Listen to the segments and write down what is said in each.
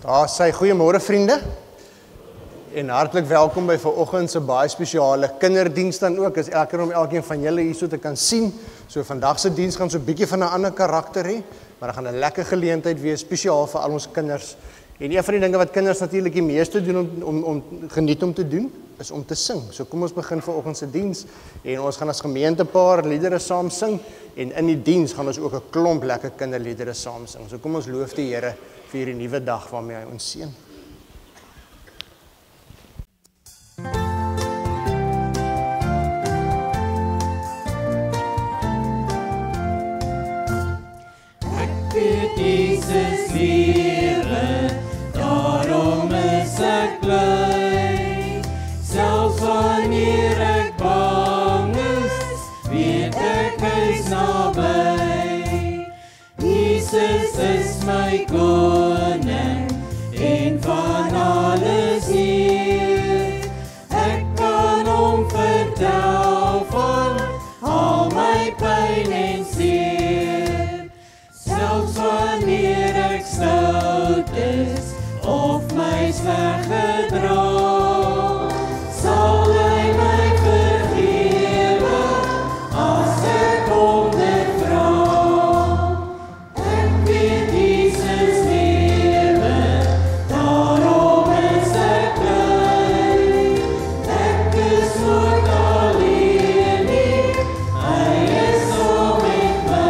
Daar sê goeiemôre vriende. En hartlik welkom by vanoggend se baie spesiale kinderdiens dan ook. Is elke keer om elkeen van julle hierso te kan sien. So vandag se diens gaan so 'n bietjie van 'n ander karakter hê, maar dit gaan 'n lekker geleentheid wees spesiaal vir al ons kinders. En een van die dinge wat kinders natuurlik die meeste doen om geniet om te doen, is om te sing. So kom ons begin vanoggend se diens en ons gaan as gemeente 'n paar liedere saam sing en in die diens gaan ons ook 'n klomp lekker kinderliedere saam sing. So kom ons loof die Here vir hierdie nuwe dag waarmee hy ons seën. Jesus lewe, daarom is ek bly. Selfs wanneer ek bang is, weet ek hy's naby. Jesus is my koning en van alles hier. Ek kan hom vertel van al my pyn en seer. Selfs wanneer ek stout is of my sleg gedra, sal hy my vergewe as ek hom dit vra. Ek weet Jesus lewe, daarom is ek bly. Ek is nooit alleen nie, hy is saam met my.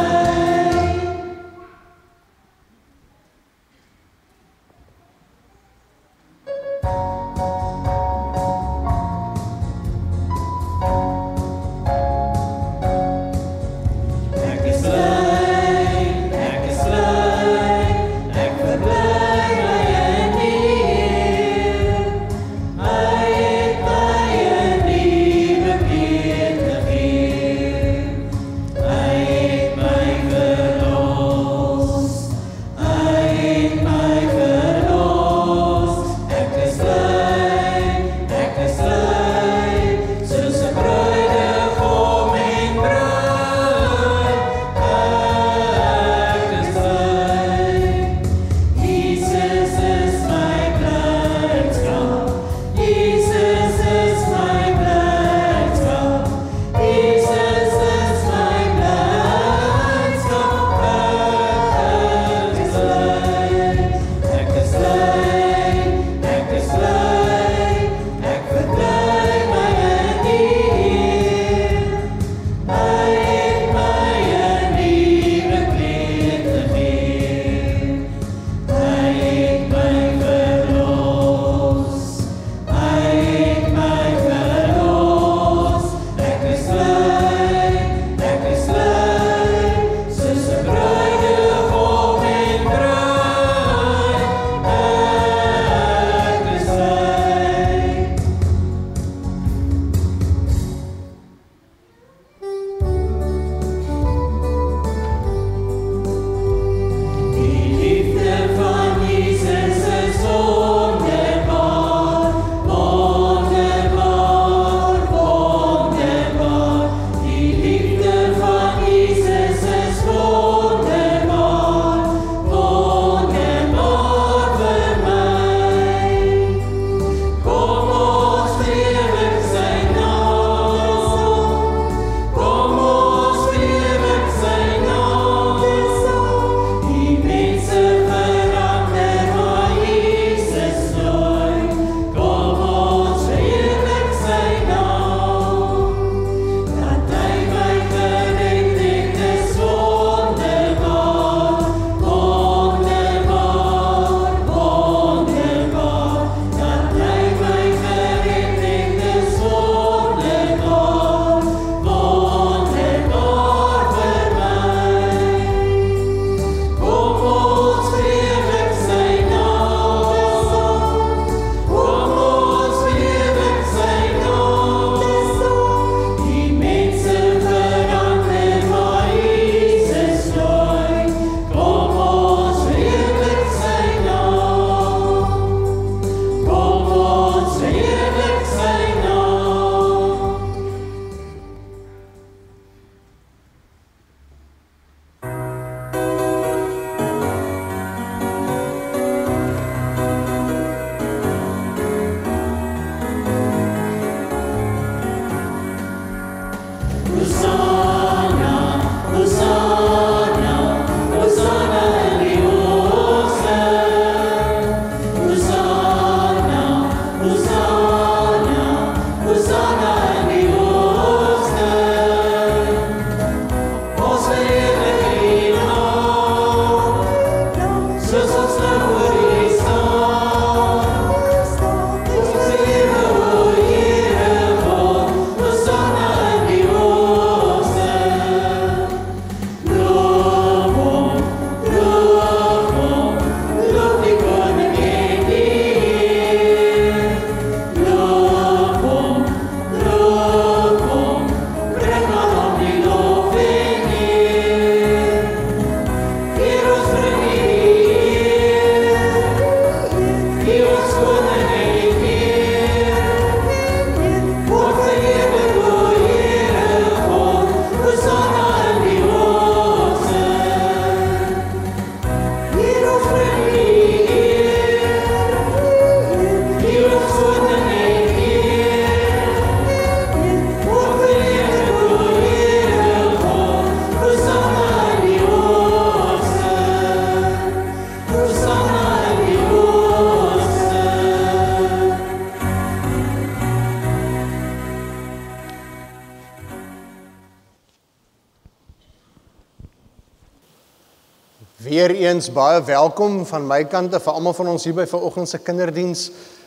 Weereens baie welkom van my kant af vir almal van ons hier by vanoggend se kinderdiens.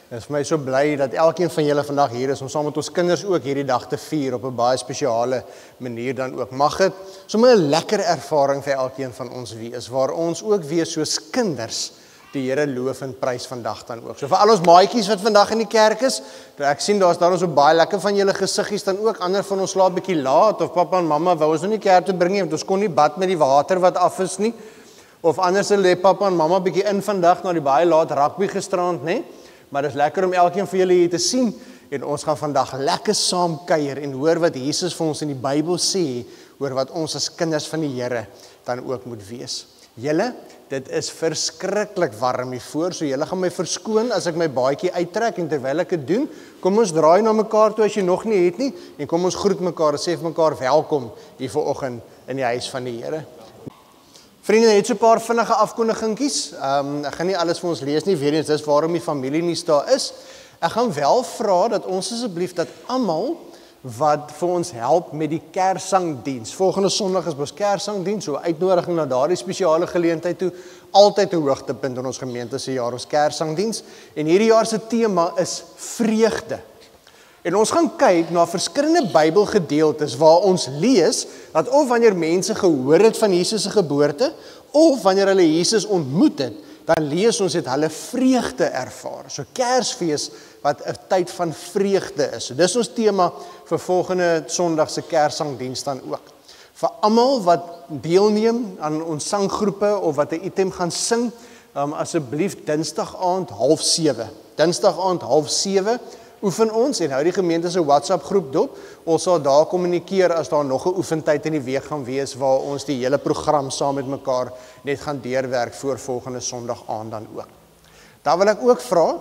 Dit is vir my so bly dat elkeen van julle vandag hier is om saam met ons kinders ook hierdie dag te vier op 'n baie spesiale manier dan ook. Mag dit sommer 'n lekker ervaring vir elkeen van ons wees waar ons ook weer soos kinders die Here loof en prys vandag dan ook. So vir al ons maatjies wat vandag in die kerk is, ek sien daar's so baie lekker van julle gesiggies dan ook. Ander van ons slaap bietjie laat of pappa en mamma wou ons nog nie kerk toe bring nie want ons kon nie bad met die water wat af is nie. Of anders lê pappa en mamma bietjie in vandag na die baie laat rugby gisterand, né? Maar dit is lekker om elkeen van julle hier te sien en ons gaan vandag lekker saam kuier en hoor wat Jesus vir ons in die Bybel sê oor wat ons as kinders van die Here dan ook moet wees. Julle, dit is verskriklik warm hier voor, so julle gaan my verskoon as ek my baadjie uittrek en terwyl ek dit doen, kom ons draai na mekaar toe as jy nog nie het nie en kom ons groet mekaar en sê vir mekaar welkom hier vanoggend in die huis van die Here. Vriende, net so 'n paar vinnige afkondigingetjies. Ek gaan nie alles vir ons lees nie, weer eens, dis waarom die familie nie daar is. Ek gaan wel vra dat ons asseblief dat almal wat vir ons help met die Kerssangdiens. Volgende Sondag is ons Kerssangdiens, so uitnodiging na daardie spesiale geleentheid toe. Altyd 'n hoogtepunt in ons gemeente se jaar, ons Kerssangdiens. En hierdie jaar se tema is vreugde. En ons gaan kyk na verskillende Bybelgedeeltes waar ons lees dat of wanneer mense gehoor het van Jesus se geboorte of wanneer hulle Jesus ontmoet het, dan lees ons het hulle vreugde ervaar. So Kersfees wat 'n tyd van vreugde is. So dis ons tema vir volgende Sondag se Kerssangdiens dan ook. Vir almal wat deelneem aan ons sanggroepe of wat 'n item gaan sing, asseblief Dinsdag aand 6:30. Dinsdag aand 6:30 oefen ons en hou die gemeente se WhatsApp groep dop. Ons sal daar kommunikeer as daar nog 'n oefentyd in die week gaan wees waar ons die hele program saam met mekaar net gaan deurwerk voor volgende Sondag aand dan ook. Dan wil ek ook vra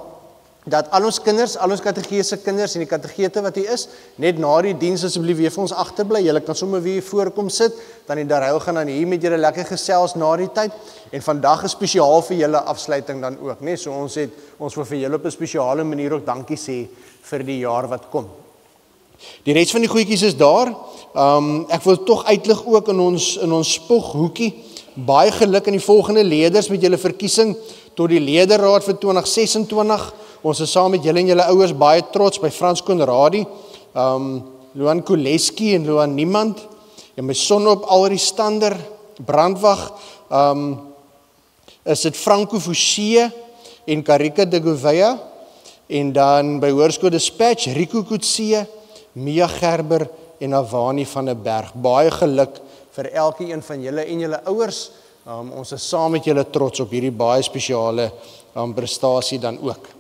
dat al ons kinders, al ons kategese kinders en die kategete wat hier is, net na die diens asseblief weer vir ons agterbly. Julle kan sommer weer voorkom sit, dan die Darryl gaan dan hier met julle lekker gesels na die tyd. En vandag is spesiaal vir julle afsluiting dan ook, né? So ons wil vir julle op 'n spesiale manier ook dankie sê vir die jaar wat kom. Die res van die goedjies is daar. Ek wil tog uitlig ook in ons spoghoekie. Baie geluk in die volgende leerders met julle verkiesing tot die leerderraad vir 2026. Ons is saam met julle en julle ouers baie trots by Frans Konradi, Luan Kuleski en Luan Niemand, en my son op Alri Stander, Brandwag, is dit Franco Fouché en Karika de Gouveia, en dan by Hoërskool Dispatch, Rico Kutsie, Mia Gerber en Avani van der Berg. Baie geluk vir elkeen van julle en julle ouers. Ons is saam met julle trots op hierdie baie spesiale prestasie dan ook.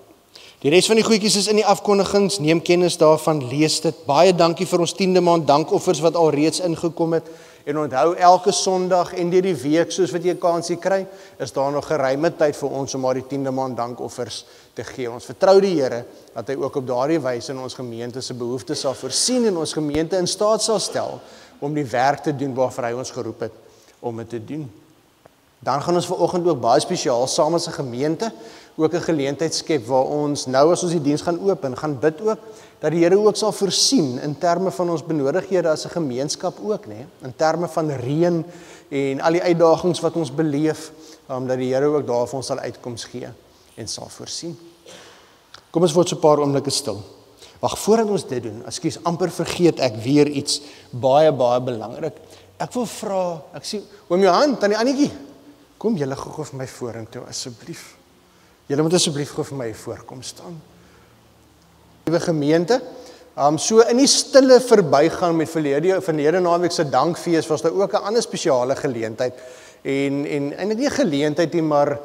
Die res van die goedjies is in die afkondigings, neem kennis daarvan, lees dit. Baie dankie vir ons 10de maand dankoffers wat al reeds ingekom het. En onthou, elke Sondag en deur die week, soos wat jy 'n kansie kry, is daar nog geruime tyd vir ons om maar die 10de maand dankoffers te gee. Ons vertrou die Here dat hy ook op daardie wyse in ons gemeente se behoeftes sal voorsien en ons gemeente in staat sal stel om die werk te doen waarvoor hy ons geroep het om dit te doen. Dan gaan ons vanoggend ook baie spesiaal saam as 'n gemeente ook 'n geleentheid skep waar ons nou as ons die diens gaan open, gaan bid ook dat die Here ook sal voorsien in terme van ons benodighede as 'n gemeenskap ook, né? In terme van reën en al die uitdagings wat ons beleef, dat die Here ook daar vir ons sal uitkoms gee en sal voorsien. Kom ons word so 'n paar oomblikke stil. Wag, voordat ons dit doen, ekskuus, amper vergeet ek weer iets baie belangrik. Ek wil vra, ek sien oom Johan, tannie Annetjie, kom julle gou vir my vorentoe asseblief. Julle moet asseblief gou vir my voorkom staan. Nuwe gemeente, so in die stille verbygaan met verlede naweek se dankfees was daar ook 'n ander spesiale geleentheid en eintlik nie 'n geleentheid nie, maar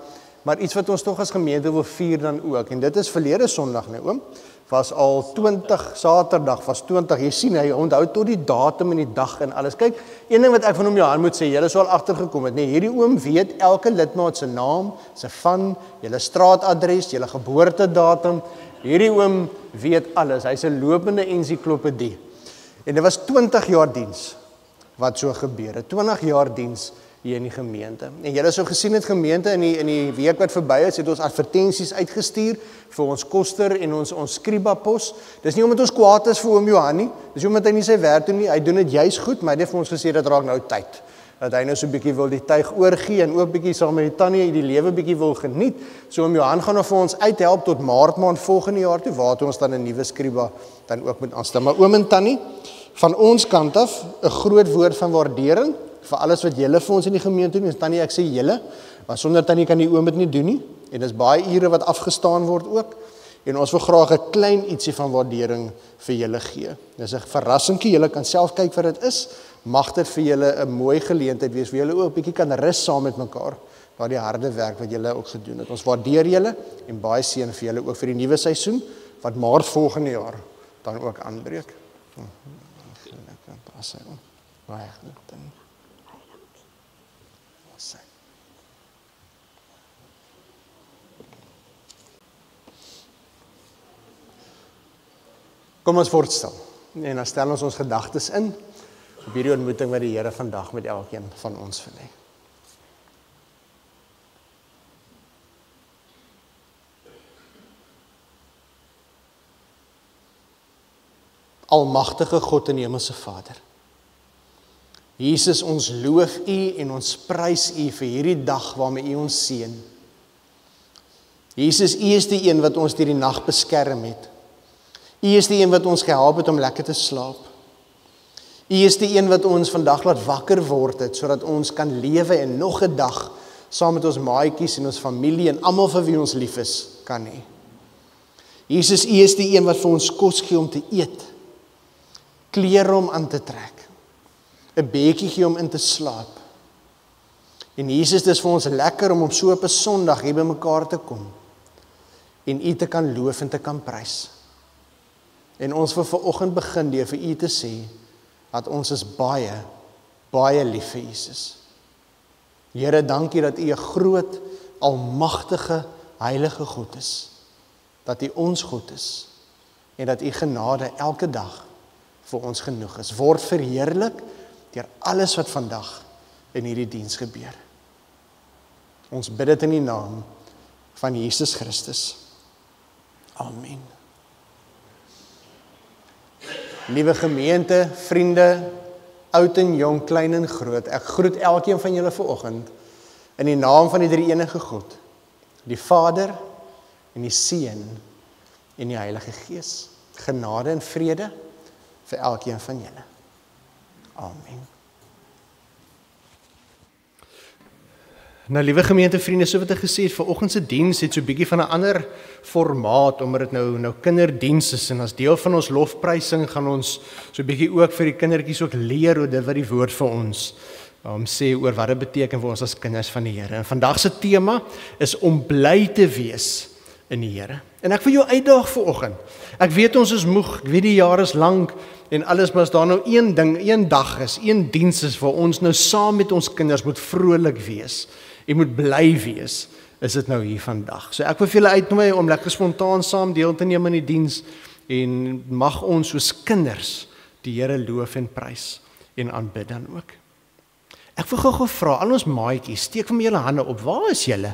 iets wat ons tog as gemeente wil vier dan ook. En dit is verlede Sondag, nee oom, was al 20 Saterdag, was 20. Jy sien hy onthou tot die datum en die dag en alles. Kyk, een ding wat ek van hom Johan moet sê, julle sou al agtergekom het, nee, hierdie oom weet elke lidmaat se naam, se van, julle straatadres, julle geboortedatum. Hierdie oom weet alles. Hy's 'n lopende ensiklopedie. En dit was 20 jaar diens wat so gebeur het. 20 jaar diens hier in die gemeente. En julle sou gesien het gemeente in die week wat verby is, het ons advertensies uitgestuur vir ons koster en ons skribapos. Dis nie omdat ons kwaad is vir oom Johan nie. Dis nie omdat hy nie sy werk doen nie. Hy doen dit juis goed, maar hy het vir ons gesê dat raak nou tyd dat hy nou so 'n bietjie wil die tuig oorgee en ook bietjie saam met die tannie die lewe bietjie wil geniet. So Johan gaan nou vir ons uithelp tot Maart maand volgende jaar toe, waartoe ons dan 'n nuwe skriba dan ook moet aanstel. Maar oom en tannie, van ons kant af 'n groot woord van waardering vir alles wat julle vir ons in die gemeente doen. En tannie, ek sê julle, want sonder tannie kan die oom dit nie doen nie. En dis baie ure wat afgestaan word ook. En ons wil graag 'n klein ietsie van waardering vir julle gee. Dis 'n verrassingkie, julle kan self kyk wat dit is. Mag dit vir julle 'n mooi geleentheid wees, waar julle ook 'n bietjie kan rus saam met mekaar. Daardie harde werk wat julle ook gedoen het. Ons waardeer julle en baie seën vir julle ook vir die nuwe seisoen wat Maart volgende jaar dan ook aanbreek. Baie goed. Kom ons voortstel en dan stel ons gedagtes in op hierdie ontmoeting wat die Here vandag met elkeen van ons wil hê. Almagtige God en Hemelse Vader, Jesus, ons loof U en ons prys U vir hierdie dag waarmee U ons seën. Jesus, U is die een wat ons deur die nag beskerm het. U is die een wat ons gehelp het om lekker te slaap. U is die een wat ons vandag laat wakker word het, sodat ons kan lewe en nog 'n dag saam met ons maatjies en ons familie en almal vir wie ons lief is, kan hê. Jesus, U is die een wat vir ons kos gee om te eet, klere om aan te trek, 'n bedjie gee om in te slaap. En Jesus, dis vir ons lekker om op so 'n Sondag hier by mekaar te kom en U te kan loof en te kan prys. En ons wil vanoggend begin deur vir U te sê dat ons is baie, baie lief vir Jesus. Here, dankie dat U 'n groot, almagtige, heilige God is. Dat U ons God is en dat U genade elke dag vir ons genoeg is. Word verheerlik deur alles wat vandag in hierdie diens gebeur. Ons bid dit in die naam van Jesus Christus. Amen. Liewe gemeente, vriende, oud en jong, klein en groot, ek groet elkeen van julle vanoggend in die naam van die drie-enige God, die Vader en die Seun en die Heilige Gees. Genade en vrede vir elkeen van julle. Amen. Nou, liewe gemeente, vriende, so wat ek gesê het, vanoggend se diens het so 'n bietjie van 'n ander formaat, omdat dit nou kinderdiens is, en as deel van ons lofprysing gaan ons so 'n bietjie ook vir die kindertjies ook leer hoe dit wat die woord vir ons sê oor wat dit beteken vir ons as kinders van die Here. En vandag se tema is om bly te wees in die Here. En ek wil jou uitdaag vanoggend. Ek weet ons is moeg, ek weet die jaar is lank en alles, maar as daar nou een ding, een dag is, een diens is waar ons nou saam met ons kinders moet vrolik wees. Jy moet bly wees, is dit nou hier vandag. So ek wil vir julle uitnooi om lekker spontaan saam deel te neem in die diens en mag ons soos kinders die Here loof en prys en aanbid dan ook. Ek wil gou vra, al ons maatjies, steek vir my julle hande op, waar is julle?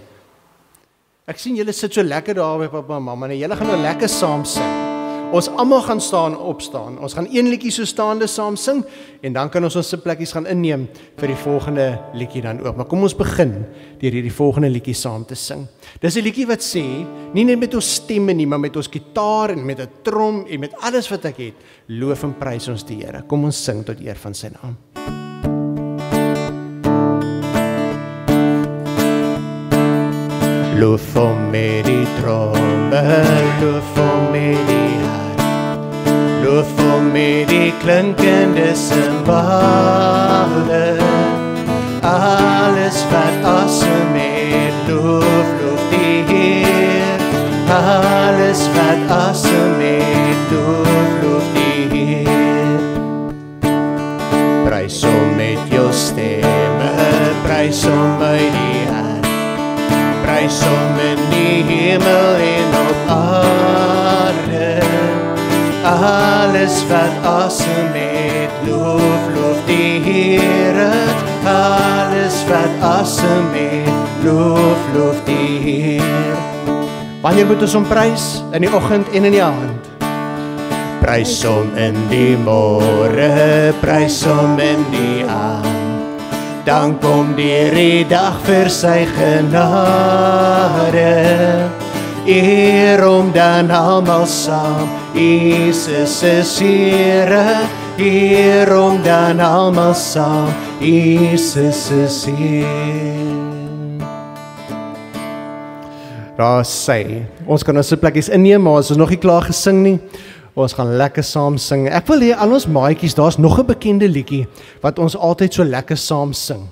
Ek sien julle sit so lekker daar by papa en mamma en julle gaan nou lekker saam sing. Ons almal gaan opstaan. Ons gaan een liedjie so staande saam sing en dan kan ons ons plekkies gaan inneem vir die volgende liedjie dan ook. Maar kom ons begin deur hierdie volgende liedjie saam te sing. Dis 'n liedjie wat sê, nie net met ons stemme nie, maar met ons gitaar en met 'n trom en met alles wat ek het, loof en prys ons die Here. Kom ons sing tot eer van sy naam. Loof hom met die tromme, loof hom met die hart, loof hom met die klinkende simbale. Alles wat asem het, loof die Heer. Alles wat asem het, loof die Heer. Prys hom met jou stemme, prys hom uit die hart. Prys hom in die hemel en op aarde. Alles wat asem het, loof die Here. Alles wat asem het, loof die Heer. Wanneer moet ons hom prys? In die oggend en in die aand. Prys hom in die môre, prys hom in die aand. dan kom die dag vir sy genade. Eer hom dan almal saam, Jesus is Here. Eer hom dan almal saam, Jesus is Here. Daar sê, ons kan ons plekkies inneem, maar ons is nog nie klaar gesing nie. Ons gaan lekker saam sing. Ek wil hê al ons maatjies, daar's nog 'n bekende liedjie wat ons altyd so lekker saam sing.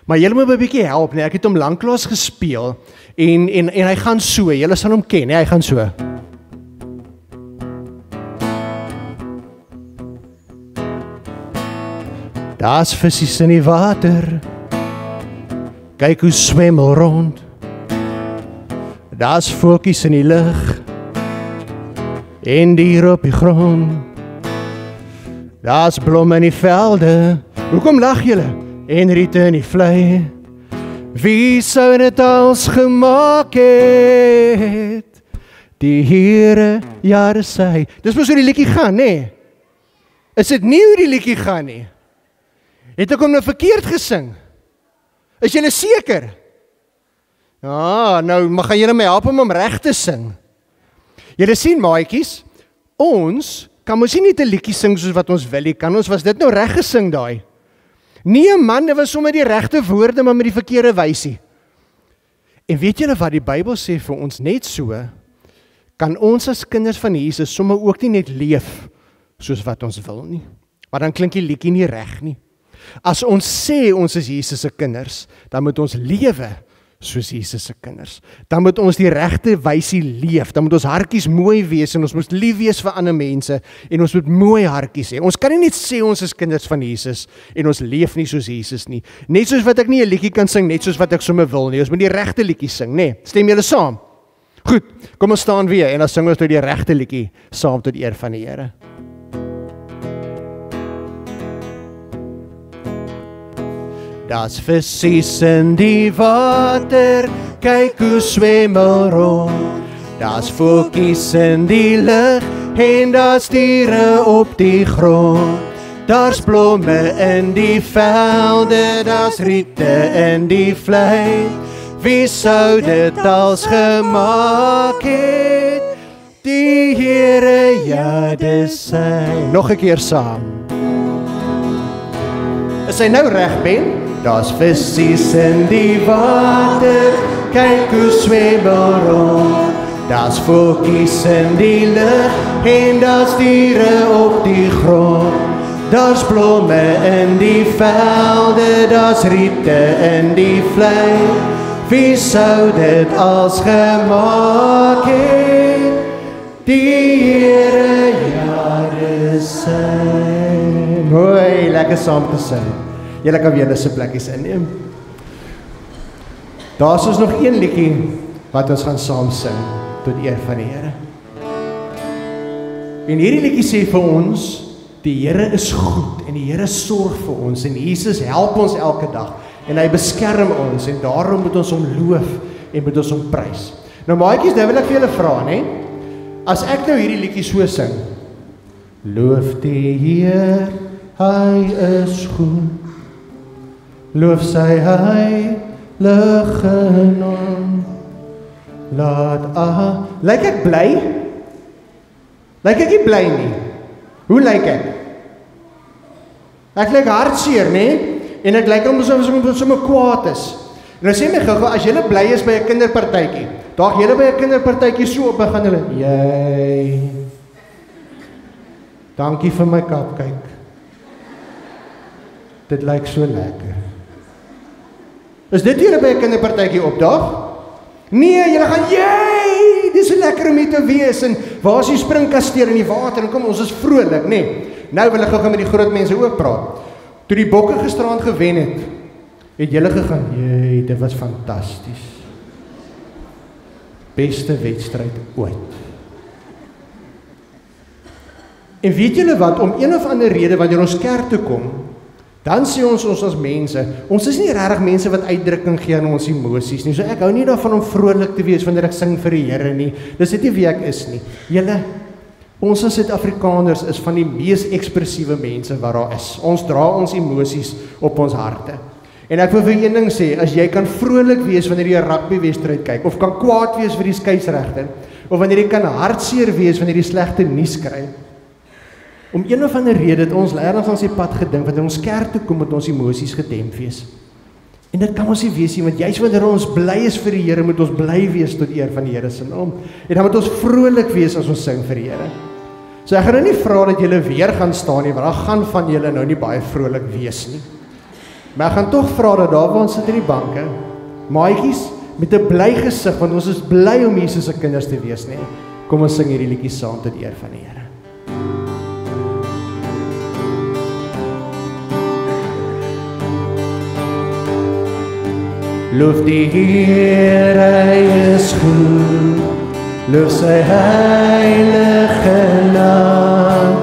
Maar julle moet my 'n bietjie help, nee. Ek het hom lanklaas gespeel en hy gaan so, julle sal hom ken, nee, hy gaan so. Daar's visse in die water. Kyk hoe swem hulle rond. Daar's voeltjies in die lug. En dier op die grond. Daar's blomme in die velde. Hoekom lag julle? En riete in die vlei. Wie sou dit als gemaak het? Die Here, ja dis hy. Dis mos hoe die liedjie gaan, nee? Is dit nie hoe die liedjie gaan nie? Het ek hom nou verkeerd gesing? Is julle seker? Ja, nou mag julle my help om hom reg te sing. Julle sien maatjies, ons kan mos nie net 'n liedjie sing soos wat ons wil nie, kan ons, was dit nou reg gesing daai? Nee man, dit was sommer die regte woorde, maar met die verkeerde wysie. En weet julle wat die Bybel sê vir ons, net so, kan ons as kinders van Jesus sommer ook nie net leef soos wat ons wil nie. Maar dan klink die liedjie nie reg nie. As ons sê ons is Jesus se kinders, dan moet ons lewe soos Jesus se kinders. Dan moet ons die regte wysie leef, dan moet ons hartjies mooi wees en ons moet lief wees vir ander mense en ons moet mooi hartjies hê. Ons kan nie net sê ons is kinders van Jesus en ons leef nie soos Jesus nie. Net soos wat ek nie 'n liedjie kan sing net soos wat ek sommer wil nie. Ons moet die regte liedjie sing, nê? Stem julle saam? Goed, kom ons staan weer en dan sing ons nou die regte liedjie saam tot eer van die Here. Daar's visse in die water, kyk hoe swem hulle rond. Daar's voeltjies in die lug en daar's diere op die grond. Daar's blomme in die velde, daar's riete in die vlei. Wie sou dit als gemaak het? Die Here, ja dis hy. Nog 'n keer saam. Is hy nou reg, Ben? Daar's visse in die water, kyk hoe swem hulle rond. Daar's voeltjies in die lug en daar's diere op die grond. Daar's blomme in die velde, daar's riete in die vlei. Wie sou dit als gemaak het? Die Here, ja dis hy. Mooi, lekker saam te sing. Julle kan weer hulle plekkies inneem. Daar's ons nog een liedjie wat ons gaan saam sing tot eer van die Here. En hierdie liedjie sê vir ons, die Here is goed en die Here sorg vir ons en Jesus help ons elke dag en hy beskerm ons en daarom moet ons hom loof en moet ons hom prys. Nou maatjies, nou wil ek vir julle vra, né? As ek nou hierdie liedjie so sing, loof die Heer, hy is goed. Loof sy heilige naam. Laat lyk ek bly? Lyk ek nie bly nie? Hoe lyk ek? Ek lyk hartseer, né? En ek lyk asof sommer kwaad is. En nou sê my gou, as julle bly is by 'n kinderpartytjie, daag julle by 'n kinderpartytjie so op begin hulle, jy. Dankie vir my cupcake. Dit lyk so lekker. Is dit julle by 'n kinderpartytjie opdaag? Nee, julle gaan, jy, dis so lekker om hier te wees en waar is die springkasteel in die water en kom, ons is vrolik, nee. Nou wil ek gou met die groot mense ook praat. Toe die bokke gisterand gewen het julle gegaan, jy, dit was fantasties. Beste wedstryd ooit. En weet julle wat, om een of ander rede wanneer ons kerk toe kom, dan sê ons as mense, ons is nie regtig mense wat uitdrukking gee aan ons emosies nie. So ek hou nie daarvan om vrolik te wees wanneer ek sing vir die Here nie. Dis net nie wie ek is nie. Julle, Ons as Suid-Afrikaners is van die mees ekspressiewe mense wat daar is. Ons dra ons emosies op ons harte. En ek wil vir een ding sê, as jy kan vrolik wees wanneer jy 'n rugbywedstryd kyk, of kan kwaad wees vir die skeieregter, of wanneer jy kan hartseer wees wanneer jy slegte nuus kry, om een of ander rede het ons leerders ons die pad gedink, wanneer ons kerk toe kom, moet ons emosies gedemp wees. En dit kan ons nie wees nie, want juist wanneer ons bly is vir die Here, moet ons bly wees tot eer van die Here se naam. En dan moet ons vrolik wees as ons sing vir die Here. So ek gaan nou nie vra dat julle weer gaan staan nie, want dan gaan van julle nou nie baie vrolik wees nie. Maar ek gaan tog vra dat daar waar ons sit in die banke, maatjies met 'n bly gesig, want ons is bly om Jesus se kinders te wees, nee. Kom ons sing hierdie liedjie saam tot eer van die Here. Loof die Here, hy is goed, loof sy heilige naam,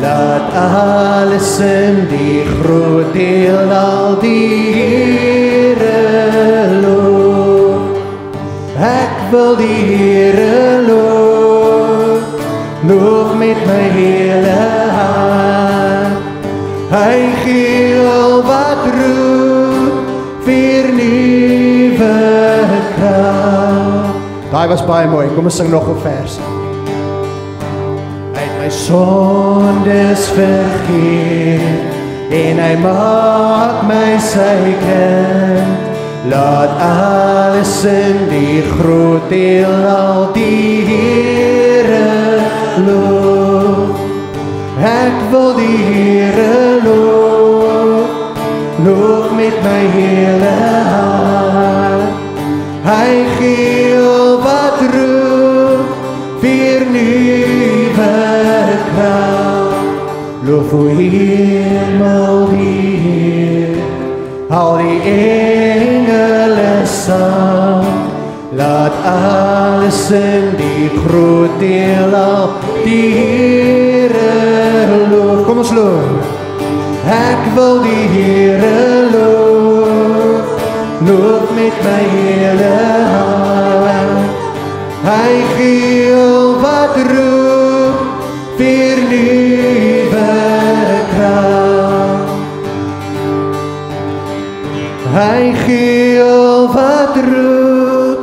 laat alles in die groot deel al die Here loof. Ek wil die Here loof, loof met my hele hart, hy gee al wat roep, vernuwe krag. Daai was baie mooi, kom ons sing nog 'n vers. Hy het my sondes vergeef, en hy maak my sy kind, laat alles in die groot deel al die Here loof. Ek wil die Here loof, loof met my hele hart, hy gee al wat roep, vernuwe krag. Loof o hemel die Heer, al die engele saam, laat alles in die groot deel al die Here loof. Kom ons loof. Ek wil die Here loof, loof met my hele hart, hy gee al wat roep, vernuwe krag. Hy gee al wat roep,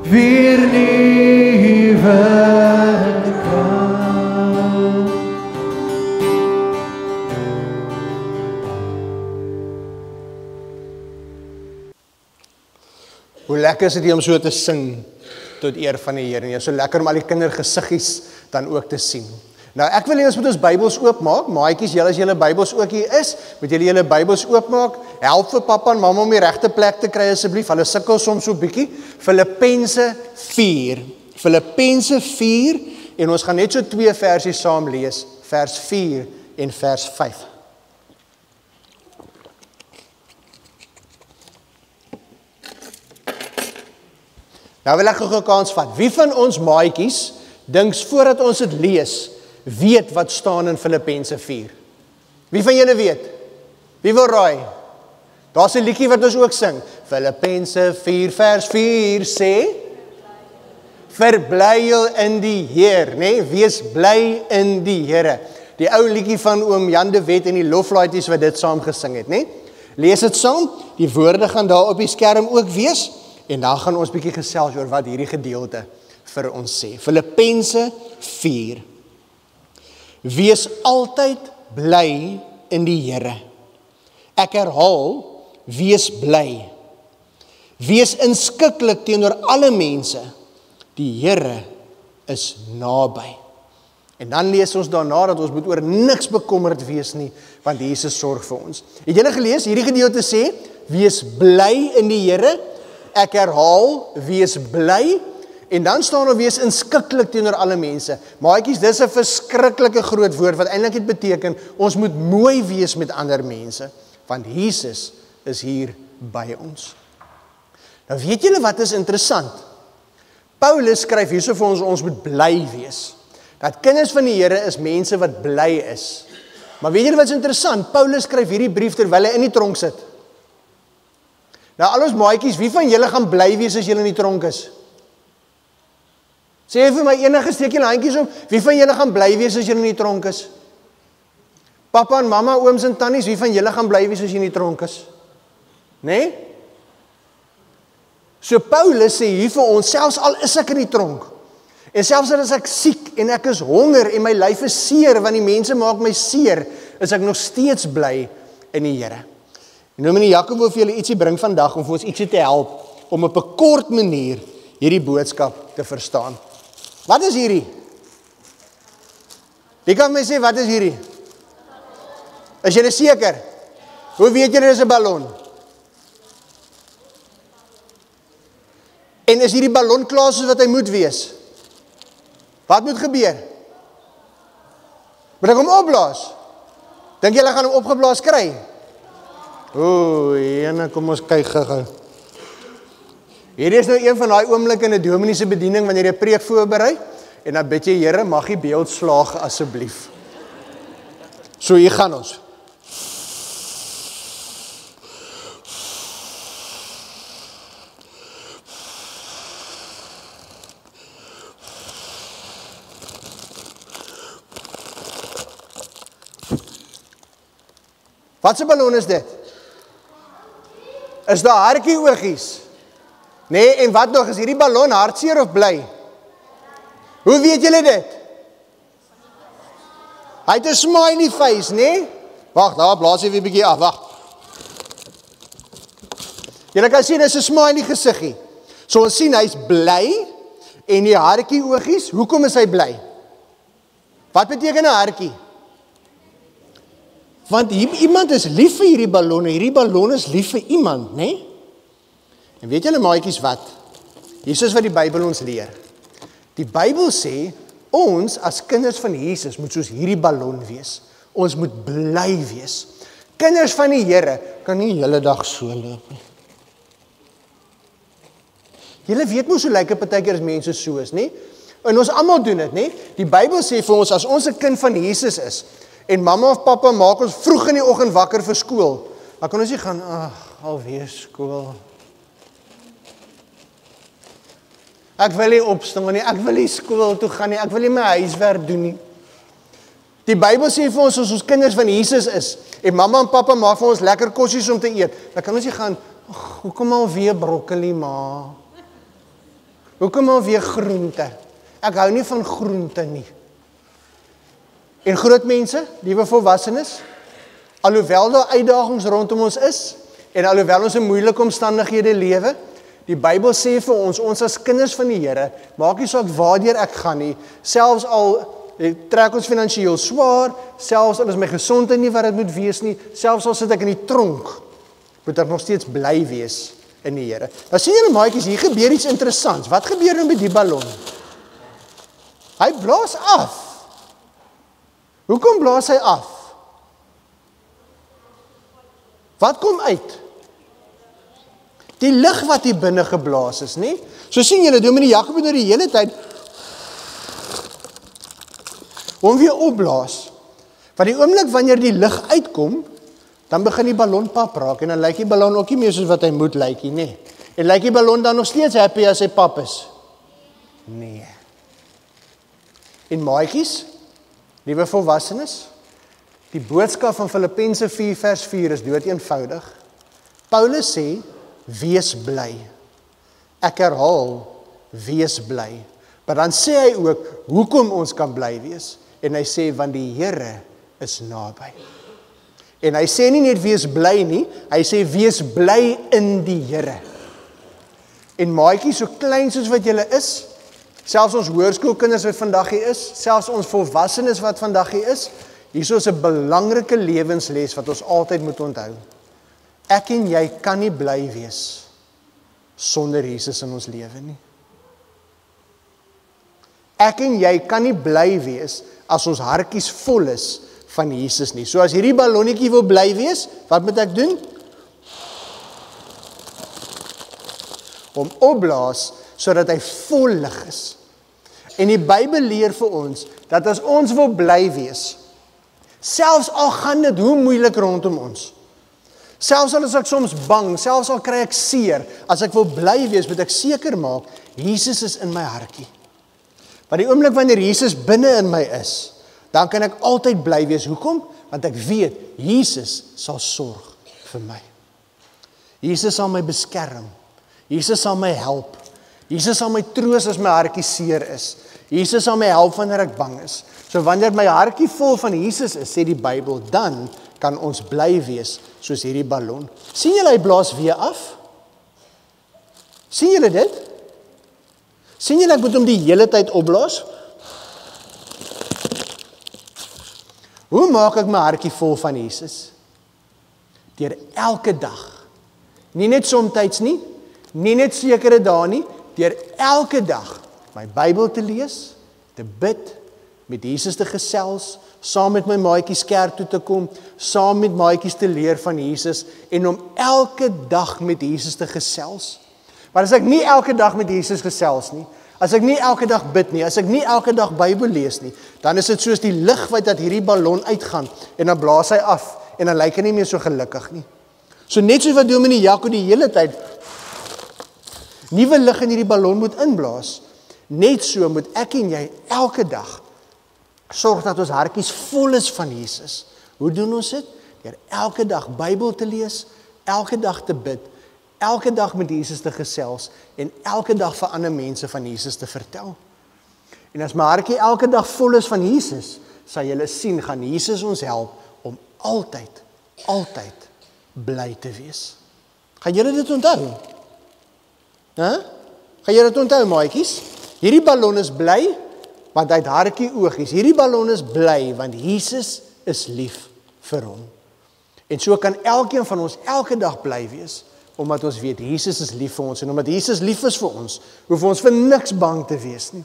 vernuwe krag. Hoe lekker is dit om so te sing tot eer van die Here. En so lekker om al die kindergesiggies dan ook te sien. Nou ek wil hê ons moet ons Bybels oopmaak. Maatjies, julle as julle Bybels ook hier is, moet julle Bybels oopmaak. Help vir pappa en mamma om die regte plek te kry asseblief. Hulle sukkel soms so bietjie. Filippense 4. Filippense 4 en ons gaan net so 2 versies saam lees, vers 4 en vers 5. Nou wil ek gou 'n kans vat. Wie van ons maatjies dinks voordat ons dit lees, weet wat staan in Filippense 4? Wie van julle weet? Wie wil raai? Daar's 'n liedjie wat ons ook sing. Filippense 4 vers 4 sê: verbly julle in die Heer, nê? Wees bly in die Here. Die ou liedjie van oom Jan de Wet en die loflaaitjies wat dit saam gesing het, nê? Lees dit saam. Die woorde gaan daar op die skerm ook wees. En dan gaan ons bietjie gesels oor wat hierdie gedeelte vir ons sê. Filippense 4. Wees altyd bly in die Here. Ek herhaal, wees bly. Wees inskikkelik teenoor alle mense. Die Here is naby. En dan lees ons daarna dat ons moet oor niks bekommerd wees nie, want Jesus sorg vir ons. Het julle gelees, hierdie gedeelte sê, wees bly in die Here. Ek herhaal, wees bly, en dan staan daar wees inskikkelik teenoor alle mense. Maatjies, dis 'n verskriklike groot woord, wat eintlik dit beteken, ons moet mooi wees met ander mense, want Jesus is hier by ons. Nou weet julle wat is interessant? Paulus skryf hierso vir ons moet bly wees. Dat kinders van die Here is mense wat bly is. Maar weet julle wat is interessant? Paulus skryf hierdie brief terwyl hy in die tronk sit. Nou al ons maatjies, wie van julle gaan bly wees as julle in die tronk is? Sê vir my enige steek julle handjies op, wie van julle gaan bly wees as julle in die tronk is? Papa en mamma, ooms en tannies, wie van julle gaan bly wees as jy in die tronk is? Nee? So Paulus sê hier vir ons, selfs al is ek in die tronk, en selfs al is ek siek, en ek is honger, en my lyf is seer, want die mense maak my seer, is ek nog steeds bly in die Here. En nou meneer Jakob wil vir julle ietsie bring vandag, om vir ons ietsie te help, om op 'n kort manier hierdie boodskap te verstaan. Wat is hierdie? Wie kan my sê, wat is hierdie? Is julle seker? Hoe weet julle dis 'n ballon? En is hierdie ballon klaar soos wat hy moet wees? Wat moet gebeur? Moet ek hom opblaas? Dink julle gaan hom opgeblaas kry? Jene, kom ons kyk gou. Hierdie is nou een van daai oomblikke in 'n dominee se bediening wanneer jy 'n preek voorberei en dan bid jy, Here, mag die beeld slaag asseblief. So hier gaan ons. Wat 'n ballon is dit? Is daar hartjie oogies? Nee, en wat nog, is hierdie ballon hartseer of bly? Hoe weet julle dit? Hy het 'n smiley face, nee? Wag, daar blaas hy weer 'n bietjie af, wag. Julle kan sien, dis 'n smiley gesiggie. So ons sien, hy's bly, en die hartjie oogies, hoekom is hy bly? Wat beteken 'n hartjie? Want iemand is lief vir hierdie ballon is lief vir iemand, né? En weet julle maatjies wat? Jesus wat die Bybel ons leer. Die Bybel sê, ons as kinders van Jesus moet soos hierdie ballon wees. Ons moet bly wees. Kinders van die Here kan nie die hele dag so loop nie. Julle weet mos hoe lyk 'n partykeer as mense so is, né? En ons almal doen dit, né? Die Bybel sê vir ons, as ons 'n kind van Jesus is, en mamma of pappa maak ons vroeg in die oggend wakker vir skool, dan kan ons nie gaan, alweer skool. Ek wil nie opstaan nie, ek wil nie skool toe gaan nie, ek wil nie my huiswerk doen nie. Die Bybel sê vir ons, as ons kinders van Jesus is, en mamma en pappa maak vir ons lekker kossies om te eet, dan kan ons nie gaan, hoekom alweer broccoli, ma? Hoekom alweer groente? Ek hou nie van groente nie. En groot mense, liewe volwassenes, alhoewel daar uitdagings rondom ons is, en alhoewel ons in moeilike omstandighede lewe, die Bybel sê vir ons, ons as kinders van die Here, maak nie saak waardeur ek gaan nie, selfs al trek ons finansiëel swaar, selfs al is my gesondheid nie wat dit moet wees nie, selfs al sit ek in die tronk, moet ek nog steeds bly wees in die Here. Nou sien julle maatjies, hier gebeur iets interessants. Wat gebeur nou met die ballon? Hy blaas af. Hoekom blaas hy af? Wat kom uit? Die lug wat hier binne geblaas is, nie? So sien julle, Dominee Jakob het nou die hele tyd hom weer opblaas. Want die oomblik wanneer die lug uitkom, dan begin die ballon pap raak, en dan lyk die ballon ook nie meer soos wat hy moet lyk nie, nee. En lyk die ballon dan nog steeds happy as hy pap is? Nee. En maatjies, liewe volwassenes, die boodskap van Filippense 4 vers 4 is dood eenvoudig. Paulus sê, wees bly. Ek herhaal, wees bly. Maar dan sê hy ook, hoekom ons kan bly wees. En hy sê, want die Here is naby. En hy sê nie net wees bly nie, hy sê wees bly in die Here. En maatjies, so klein soos wat julle is, selfs ons hoërskoolkinders wat vandag hier is, selfs ons volwassenes wat vandag hier is, hierso is 'n belangrike lewensles wat ons altyd moet onthou. Ek en jy kan nie bly wees sonder Jesus in ons lewe nie. Ek en jy kan nie bly wees as ons hartjies vol is van Jesus nie. So as hierdie ballonnetjie wil bly wees, wat moet ek doen? Om opblaas sodat hy vol lig is. En die Bybel leer vir ons dat as ons wil bly wees, selfs al gaan dit hoe moeilik rondom ons, selfs al is ek soms bang, selfs al kry ek seer, as ek wil bly wees, moet ek seker maak, Jesus is in my hartjie. Want die oomblik wanneer Jesus binne in my is, dan kan ek altyd bly wees. Hoekom? Want ek weet, Jesus sal sorg vir my. Jesus sal my beskerm. Jesus sal my help. Jesus sal my troos as my hartjie seer is. Jesus sal my help wanneer ek bang is. So wanneer my hartjie vol van Jesus is, sê die Bybel, dan kan ons bly wees soos hierdie ballon. Sien julle, hy blaas weer af? Sien julle dit? Sien julle, ek moet hom die hele tyd opblaas? Hoe maak ek my hartjie vol van Jesus? Deur elke dag. Nie net somtyds nie, nie net sekere dae nie, deur elke dag my Bybel te lees, te bid, met Jesus te gesels, saam met my maatjies kerk toe te kom, saam met maatjies te leer van Jesus en om elke dag met Jesus te gesels. Maar as ek nie elke dag met Jesus gesels nie, as ek nie elke dag bid nie, as ek nie elke dag Bybel lees nie, dan is dit soos die lig wat dat hierdie ballon uitgaan en dan blaas hy af en dan lyk hy nie meer so gelukkig nie. So net soos wat Dominee Jaco die hele tyd nuwe lig in hierdie ballon moet inblaas, net so moet ek en jy elke dag sorg dat ons hartjies vol is van Jesus. Hoe doen ons dit? Deur elke dag Bybel te lees, elke dag te bid, elke dag met Jesus te gesels en elke dag vir ander mense van Jesus te vertel. En as my hartjie elke dag vol is van Jesus, sal julle sien, gaan Jesus ons help om altyd bly te wees. Gaan julle dit onthou? Gaan julle dit onthou, maatjies? Hierdie ballon is bly, want hy het hartjie oogies. Hierdie ballon is bly, want Jesus is lief vir hom. En so kan elkeen van ons elke dag bly wees, omdat ons weet, Jesus is lief vir ons, en omdat Jesus lief is vir ons, hoef ons vir niks bang te wees nie,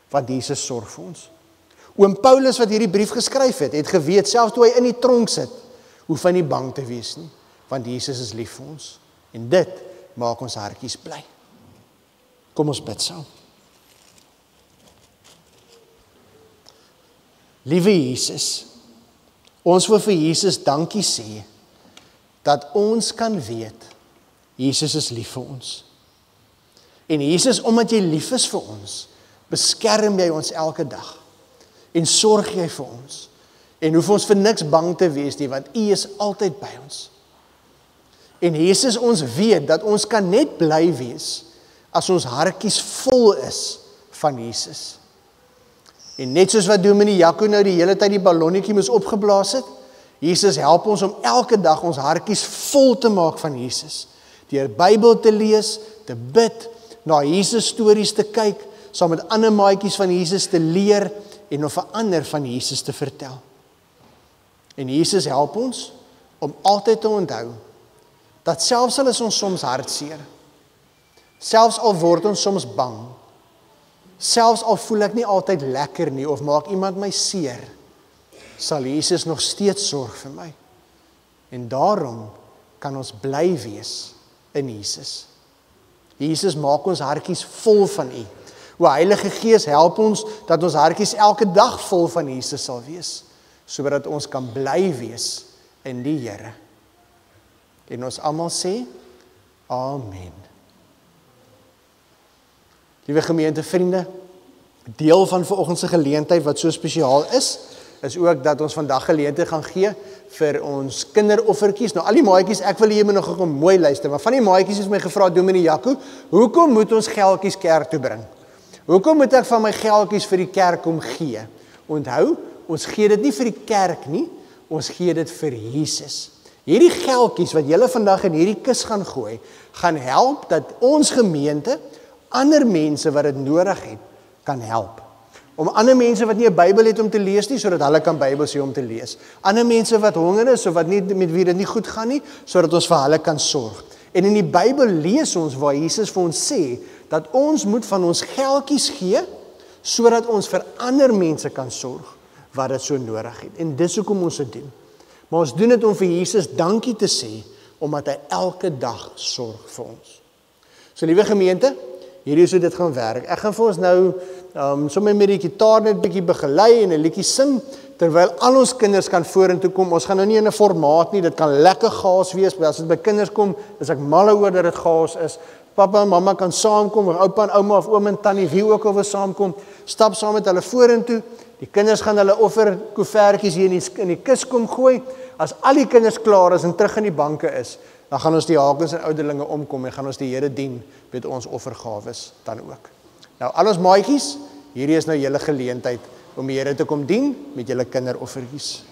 want Jesus sorg vir ons. Oom Paulus wat hierdie brief geskryf het geweet, selfs toe hy in die tronk sit, hoef hy nie bang te wees nie, want Jesus is lief vir ons. En dit maak ons hartjies bly. Kom ons bid saam. Liewe Jesus, ons wil vir Jesus dankie sê, dat ons kan weet, Jesus is lief vir ons. En Jesus, omdat jy lief is vir ons, beskerm jy ons elke dag, en sorg jy vir ons, en hoef ons vir niks bang te wees nie, want U is altyd by ons. En Jesus, ons weet, dat ons kan net bly wees, as ons hartjies vol is van Jesus. En net soos wat Dominee Jaco nou die hele tyd die ballonnetjie moes opgeblaas het, Jesus help ons om elke dag ons hartjies vol te maak van Jesus. Deur Bybel te lees, te bid, na Jesus stories te kyk, saam met ander maatjies van Jesus te leer en om vir ander van Jesus te vertel. En Jesus help ons om altyd te onthou dat selfs al is ons soms hartseer, selfs al word ons soms bang, selfs al voel ek nie altyd lekker nie of maak iemand my seer, sal Jesus nog steeds sorg vir my. En daarom kan ons bly wees in Jesus. Jesus maak ons hartjies vol van U. O Heilige Gees, help ons dat ons hartjies elke dag vol van Jesus sal wees, sodat ons kan bly wees in die Here. En ons almal sê, Amen. Liewe gemeente, vriende, deel van vanoggend se geleentheid wat so spesiaal is ook dat ons vandag geleentheid gaan gee vir ons kinderoffertjies. Nou al die maatjies, ek wil jy moet nog mooi luister, maar van die maatjies het my gevra, Dominee Jaco, hoekom moet ons geldjies kerk toe bring? Hoekom moet ek van my geldjies vir die kerk kom gee? Onthou, ons gee dit nie vir die kerk nie, ons gee dit vir Jesus. Hierdie geldjies wat julle vandag in hierdie kus gaan gooi, gaan help dat ons gemeente ander mense wat dit nodig het, kan help. Om ander mense wat nie 'n Bybel het om te lees nie, sodat hulle kan Bybel sê om te lees. Ander mense wat honger is, of wat nie met wie dit nie goed gaan nie, sodat ons vir hulle kan sorg. En in die Bybel lees ons waar Jesus vir ons sê, dat ons moet van ons geldjies gee, sodat ons vir ander mense kan sorg, wat dit so nodig het. En dis hoekom ons dit doen. Maar ons doen dit om vir Jesus dankie te sê, omdat hy elke dag sorg vir ons. So liewe gemeente, hierdie is hoe dit gaan werk. Ek gaan vir ons nou sommer met die gitaar net bietjie begelei en 'n liedjie sing, terwyl al ons kinders kan vorentoe kom. Ons gaan nou nie in 'n formaat nie, dit kan lekker gaas wees, maar as dit by kinders kom, is ek mal oor dat dit gaas is, Papa en mamma kan saamkom, of oupa en ouma of oom en tannie, wie ook al wil saamkom, stap saam met hulle vorentoe. Die kinders gaan hulle offerkoevertjies hier in die kus kom gooi. As al die kinders klaar is en terug in die banke is, dan gaan ons die hakens en ouderlinge omkom en gaan ons die Here dien met ons offergawes dan ook. Nou al ons maatjies, hierdie is nou julle geleentheid om die Here te kom dien met julle kinderoffertjies.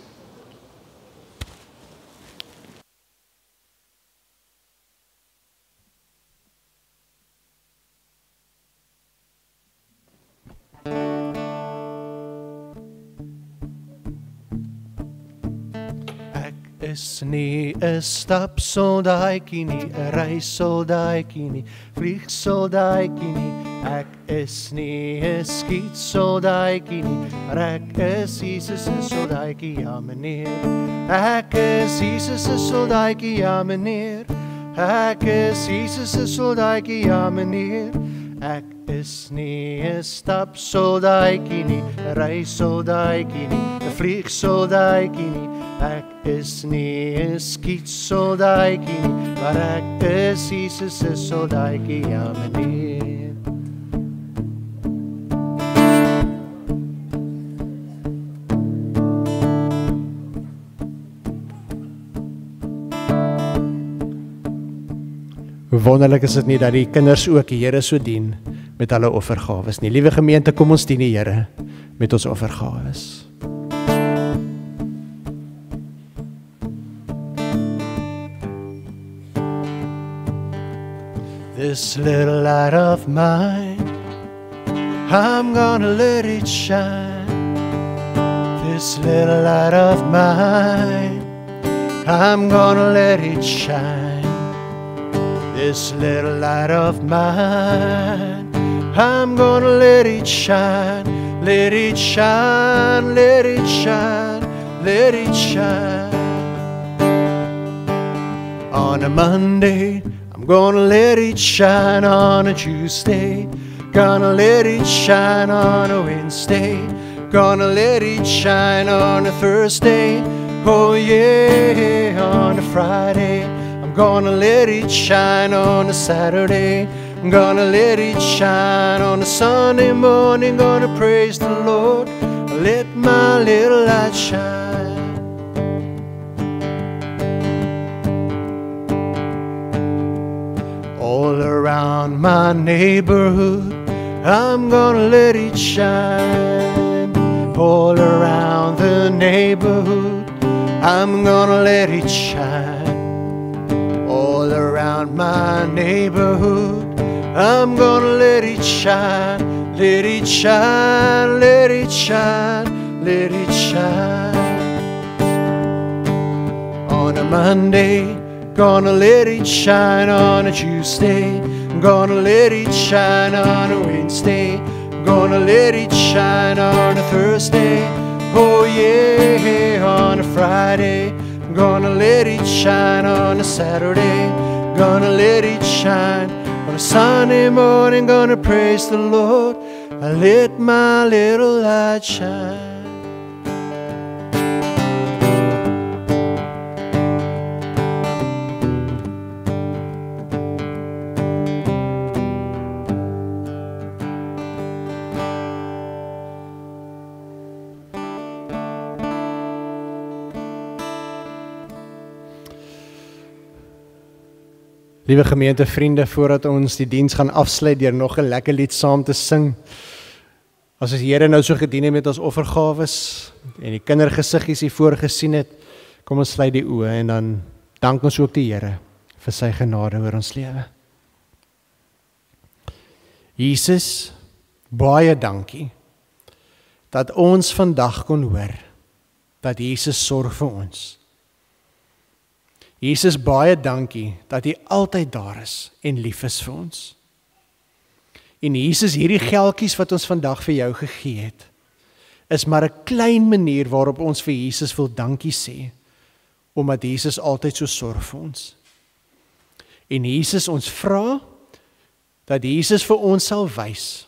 Is nie 'n stapsoldaatjie nie, 'n reissoldaatjie nie, vliegsoldaatjie nie. Ek is nie 'n skietsoldaatjie nie, maar ek is Jesus se soldaatjie, ja meneer. Ek is Jesus se soldaatjie, ja meneer. Ek is Jesus se soldaatjie, ja meneer. Ek is nie 'n stapsoldaatjie nie, 'n reissoldaatjie nie, 'n vliegsoldaatjie nie. Ek is nie 'n skietsoldaatjie nie, maar ek is Jesus se soldaatjie, ja meneer. Hoe wonderlik is dit nie dat die kinders ook die Here so dien met hulle offergawes nie. Liewe gemeente, kom ons dien die Here met ons offergawes. This little light of mine, I'm gonna let it shine. This little light of mine, I'm gonna let it shine. This little light of mine, I'm gonna let it shine. Let it shine, let it shine, let it shine. On a Monday, I'm gonna let it shine. On a Tuesday, gonna let it shine. On a Wednesday, gonna let it shine. On a Thursday, oh yeah. On a Friday, I'm gonna let it shine. On a Saturday, I'm gonna let it shine. On a Sunday morning, gonna praise the Lord. Let my little light shine. All around my neighborhood, I'm gonna let it shine. All around the neighborhood, I'm gonna let it shine. All around my neighborhood, I'm gonna let it shine. Let it shine, let it shine, let it shine. On a Monday, gonna let it shine. On a Tuesday, gonna let it shine. On a Wednesday, gonna let it shine. On a Thursday, oh yeah. On a Friday, gonna let it shine. On a Saturday, gonna let it shine. On a Sunday morning, gonna praise the Lord. I let my little light shine. Liewe gemeente, vriende, voordat ons die diens gaan afsluit deur nog 'n lekker lied saam te sing. As ons die Here nou so gedien het met ons offergawes en die kindergesiggies hier voor gesien het, kom ons sluit die oë en dan dank ons ook die Here vir sy genade oor ons lewe. Jesus, baie dankie dat ons vandag kon hoor dat Jesus sorg vir ons. Jesus, baie dankie dat U altyd daar is en lief is vir ons. En Jesus, hierdie geldjies wat ons vandag vir jou gegee het, is maar 'n klein manier waarop ons vir Jesus wil dankie sê, omdat Jesus altyd so sorg vir ons. En Jesus, ons vra dat Jesus vir ons sal wys,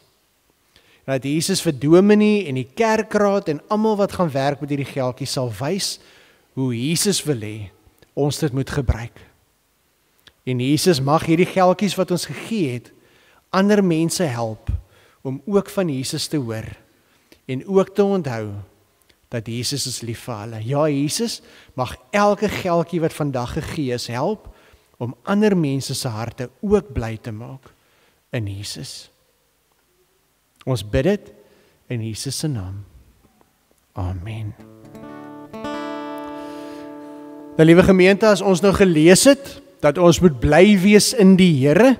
dat Jesus vir dominee en die kerkraad en almal wat gaan werk met hierdie geldjies sal wys hoe Jesus wil hê ons dit moet gebruik. En Jesus mag hierdie geldjies wat ons gegee het, ander mense help, om ook van Jesus te hoor, en ook te onthou, dat Jesus is lief vir hulle. Ja, Jesus mag elke geldjie wat vandag gegee is help, om ander mense se harte ook bly te maak, in Jesus. Ons bid dit, in Jesus se naam. Amen. Nou, liewe gemeente, as ons nou gelees het, dat ons moet bly wees in die Here,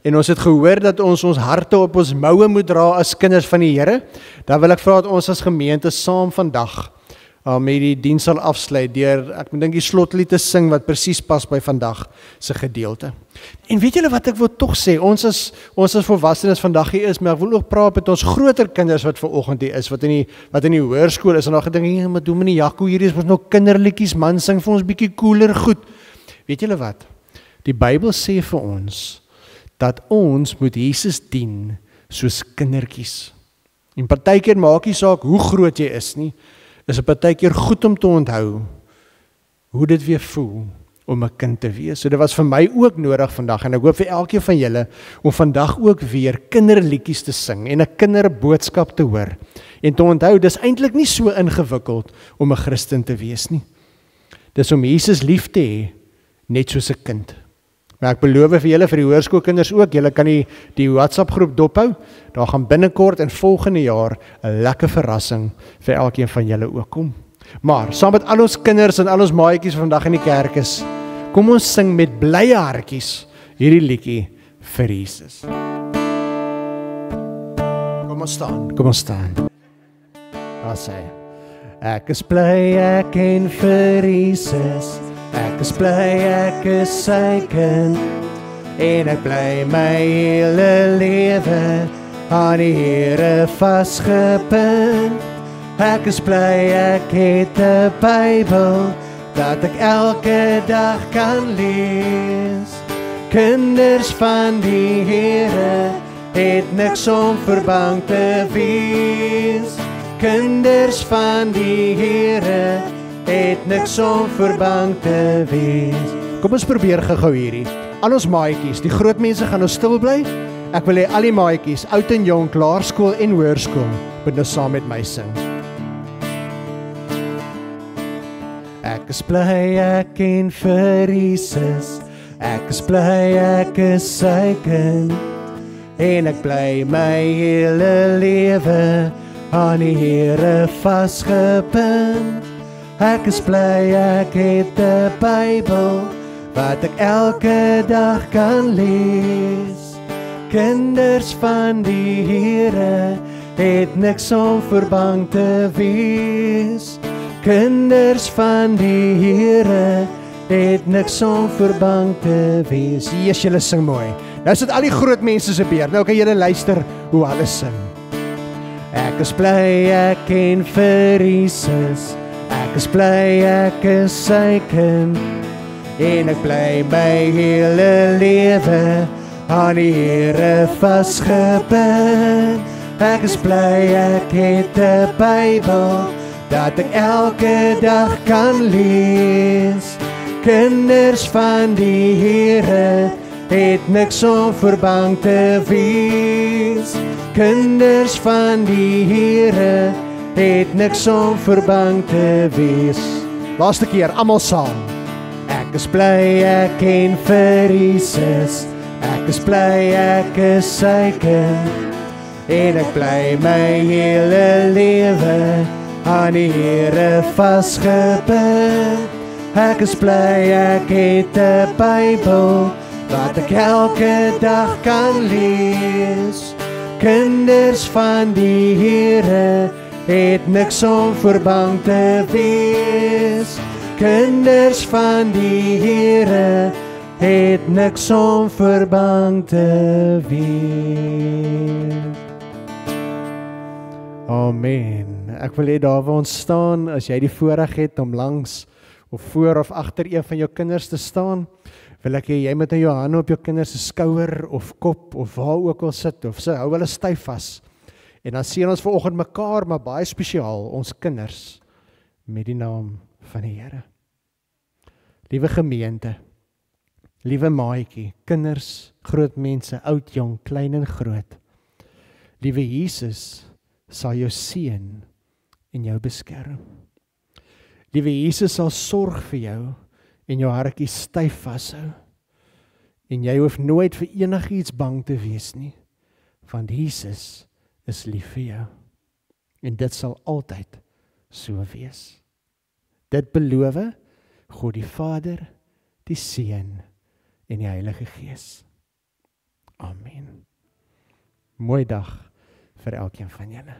en ons het gehoor dat ons harte op ons moue moet dra as kinders van die Here, dan wil ek vra dat ons as gemeente saam vandag met die diens sal afsluit deur, ek dink die slotlied te sing wat presies pas by vandag se gedeelte. En weet julle wat ek wil tog sê, ons as volwassenes vandag hier is, maar ek wil ook praat met ons groter kinders wat vanoggend hier is, wat in die hoërskool is, en dan gedink, maar dominee Jaco, hier is ons nou kinderliedjies, man, sing vir ons bietjie cooler goed. Weet julle wat? Die Bybel sê vir ons, dat ons moet Jesus dien soos kindertjies. En partykeer maak nie saak hoe groot jy is nie, is 'n partykeer goed om te onthou hoe dit weer voel om 'n kind te wees. So dit was vir my ook nodig vandag, en ek hoop vir elkeen van julle om vandag ook weer kinderliedjies te sing en 'n kinderboodskap te hoor. En te onthou, dis eintlik nie so ingewikkeld om 'n Christen te wees nie. Dis om Jesus lief te hê, net soos 'n kind. Maar ek beloof vir julle, vir die hoërskoolkinders ook, julle kan die WhatsApp groep dophou, daar gaan binnekort in volgende jaar 'n lekker verrassing vir elkeen van julle ook kom. Maar, saam met al ons kinders en al ons maatjies vandag in die kerk is, kom ons sing met blye hartjies hierdie liedjie vir Jesus. Kom ons staan. Daar sê, ek is bly ek ken vir Jesus, ek is bly ek is sy kind, en ek bly my hele lewe aan die Here vasgepind. Ek is bly ek het 'n Bybel dat ek elke dag kan lees. Kinders van die Here het niks om vir bang te wees. Kinders van die Here het niks om vir bang te wees. Kom ons probeer gou hierdie. Al ons maatjies, die groot mense gaan nou stil bly. Ek wil hê al die maatjies, oud en jong, laerskool en hoërskool, moet nou saam met my sing. Ek is bly ek ken vir Jesus, ek is bly ek is sy kind, en ek bly my hele lewe aan die Here vasgepind. Ek is bly ek het 'n Bybel wat ek elke dag kan lees. Kinders van die Here het niks om vir bang te wees. Kinders van die Here het niks om vir bang te wees. Jesus, julle sing mooi. Nou sit al die groot mense se beurt. Nou kan julle luister hoe hulle sing. Ek is bly ek ken vir Jesus, ek is bly ek is sy kind, en ek bly my hele lewe aan die Here vasgepind. Ek is bly ek het 'n Bybel dat ek elke dag kan lees. Kinders van die Here het niks om vir bang te wees. Kinders van die Here het niks om vir bang te wees. Laaste keer, almal saam. Ek is bly ek ken vir Jesus, ek is bly ek is sy kind, en ek bly my hele lewe aan die Here vasgepind. Ek is bly ek het 'n Bybel wat ek elke dag kan lees. Kinders van die Here het niks om vir bang te wees. Kinders van die Here het niks om vir bang te wees. Amen. Ek wil hê daar waar ons staan, as jy die voorreg het om langs of voor of agter een van jou kinders te staan, wil ek hê jy moet jou hande op jou kinders se skouer of kop of waar ook al sit, of hou hulle styf vas. En dan sien ons vanoggend mekaar, maar baie spesiaal, ons kinders, met die naam van die Here. Liewe gemeente, Liewe maatjie, kinders, groot mense, oud, jong, klein en groot. Liewe Jesus sal jou seën en jou beskerm. Liewe Jesus sal sorg vir jou en jou hartjie styf vashou. En jy hoef nooit vir enigiets bang te wees nie, want Jesus is lief vir jou. En dit sal altyd so wees. Dit beloof God die Vader, die Seun en die Heilige Gees. Amen. Mooi dag vir elkeen van julle.